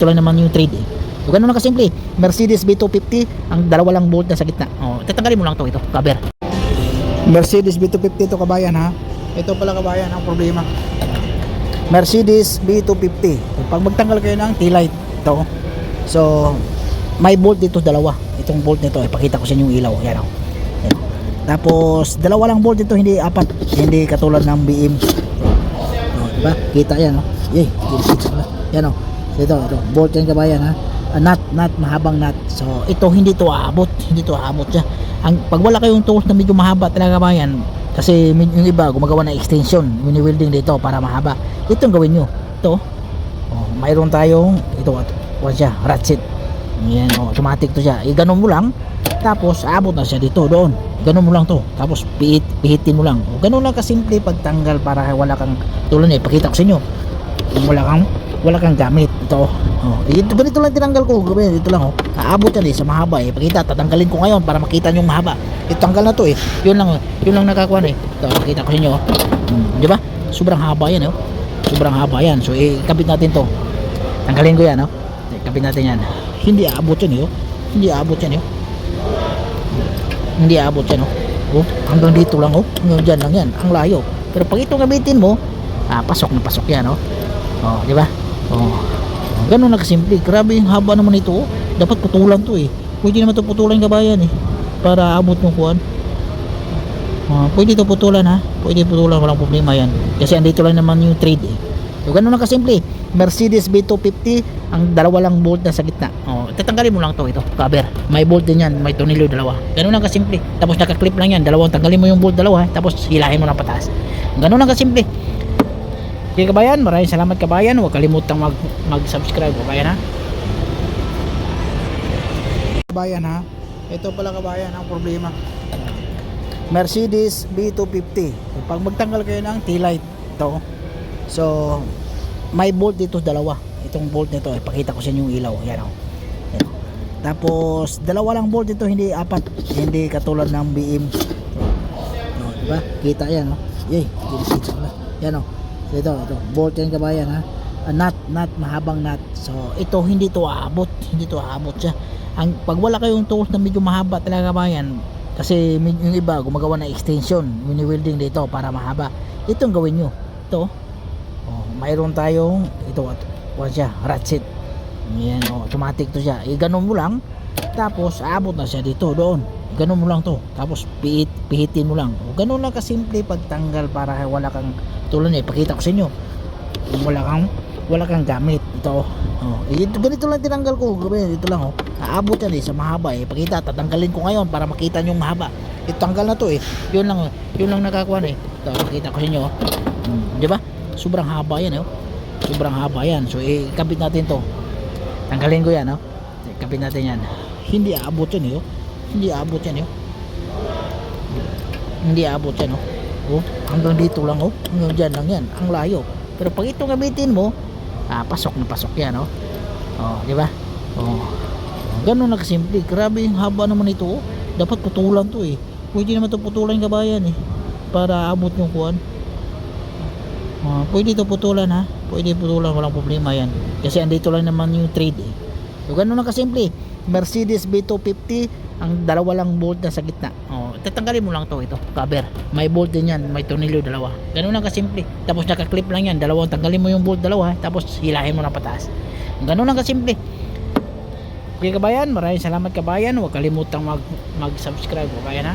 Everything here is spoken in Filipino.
Ito lang naman yung trade eh. So, ganun lang kasimple. Mercedes B250, ang dalawa lang bolt na sa gitna. Oh, tatanggalin mo lang to, ito, cover. Mercedes B250 to kabayan ha. Ito pala kabayan ang problema. Mercedes B250. Pag magtanggal kayo ng taillight, ito. So, may bolt dito dalawa. Itong bolt nito, ipakita ko sa inyo yung ilaw. Yan o. Yan. Tapos, dalawa lang bolt dito, hindi apat. Hindi katulad ng BM. Diba? Kita yan o. Yay, yan o. Ito, bolt yan kabayan ha. Nut, mahabang nut. So, ito hindi to aabot. Hindi to aabot siya. Pag wala kayong tools na medyo mahaba talaga kabayan, kasi yung iba gumagawa ng extension, mini-welding dito para mahaba. Ito ang gawin nyo. Ito. Oh, mayroon tayong ito, siya, ratchet. Yan, automatic to siya. Ganun mo lang. Tapos, aabot na siya dito, doon. Ganun mo lang to. Tapos, pihitin mo lang. Ganun lang kasimple pagtanggal para wala kang tulad niya. Ipakita ko sa inyo. Kung wala kang gamit. Ito. Ganito lang tinanggal ko. Dito lang. Aabot yan sa mahaba. Pakita, tatanggalin ko ngayon para makita nyo yung mahaba. Tanggal na to eh. Yun lang nakakuha eh. Ito, pakita ko sa inyo. Di ba? Sobrang haba yan eh. Sobrang haba yan. So, ikabit natin to. Tanggalin ko yan. Ikabit natin yan. Hindi aabot yan eh. Hindi aabot yan eh. Hindi aabot yan hanggang dito lang dyan lang yan. Ang layo. Pero pag ito gamitin mo, pasok na pasok yan di ba? Ganun na kasimple. Grabe yung haba naman ito. Dapat putulan to eh. Pwede naman ito putulan kabayan eh. Para abot yung kuhan. Pwede ito putulan ha. Pwede putulan, walang problema yan. Kasi andito lang naman yung trade eh. So ganun na kasimple. Mercedes B250, ang dalawa lang bolt na sa gitna. Tatanggalin mo lang to, ito, cover. May bolt din yan, may tornilyo dalawa. Ganun lang kasimple. Tapos naka-clip lang yan, dalawang tanggalin mo yung bolt dalawa, tapos hilahin mo na pataas. Ganun lang kasimple. Okay kabayan, maraming salamat kabayan. Huwag kalimutang mag-subscribe kabayan ha. Kabayan ha. Ito pala kabayan ang problema. Mercedes B250. Pag magtanggal kayo ng taillight, ito. So, may bolt dito dalawa. Itong bolt nito, ipakita ko sa inyo yung ilaw. Yan o. Tapos, dalawa lang bolt dito, hindi apat. Hindi katulad ng BM. Diba? Kita yan o. Yay, yan o. Ito, bolt yan kabayan ha. Nut, mahabang nut. So, ito hindi to aabot. Hindi to aabot siya. Pag wala kayong tools na medyo mahaba talaga kabayan, kasi yung iba gumagawa ng extension, mini-welding dito para mahaba. Ito ang gawin nyo. Ito. Mayroon tayong ito, siya, ratchet. Yan, automatic to siya. Ganun mo lang. Tapos, aabot na siya dito, doon. Ganun mo lang to. Tapos, pihitin mo lang. Ganun lang kasimple pagtanggal para wala kang tulad niya. Ipakita ko sa inyo. Kung wala kang gamit. Ito. Ganito lang tinanggal ko. Dito lang aabot yan sa mahaba eh. Pakita, tatanggalin ko ngayon para makita nyo yung mahaba. Tanggal na to eh. Yun lang nakakuha eh. Ito, pakita ko sa inyo. Di ba? Sobrang haba yan sobrang haba yan. So ikabit natin to. Tanggalin ko yan ikabit natin yan. Hindi aabot yan hindi aabot yan hindi aabot yan hanggang dito lang hanggang dyan lang yan. Ang layo. Pero pag ito gamitin mo, pasok na pasok yan di ba? Ganun na kasimple. Grabe yung haba naman ito dapat putulan to eh. Pwede naman ito putulan kabayan eh para abot yung kuhan. Pwede ito putulan ha. Pwede putulan, walang problema yan. Kasi andito lang naman yung trade eh. So ganun lang kasimple. Mercedes B250, ang dalawa lang bolt na sa gitna. Tatanggalin mo lang to, ito, cover. May bolt din yan, may tornilyo dalawa. Ganun lang kasimple. Tapos naka-clip lang yan, dalawang tanggalin mo yung bolt dalawa, tapos hilahin mo na pataas. Ganun lang kasimple. Okay kabayan, maraming salamat kabayan. Huwag kalimutang mag-subscribe kabayan ha.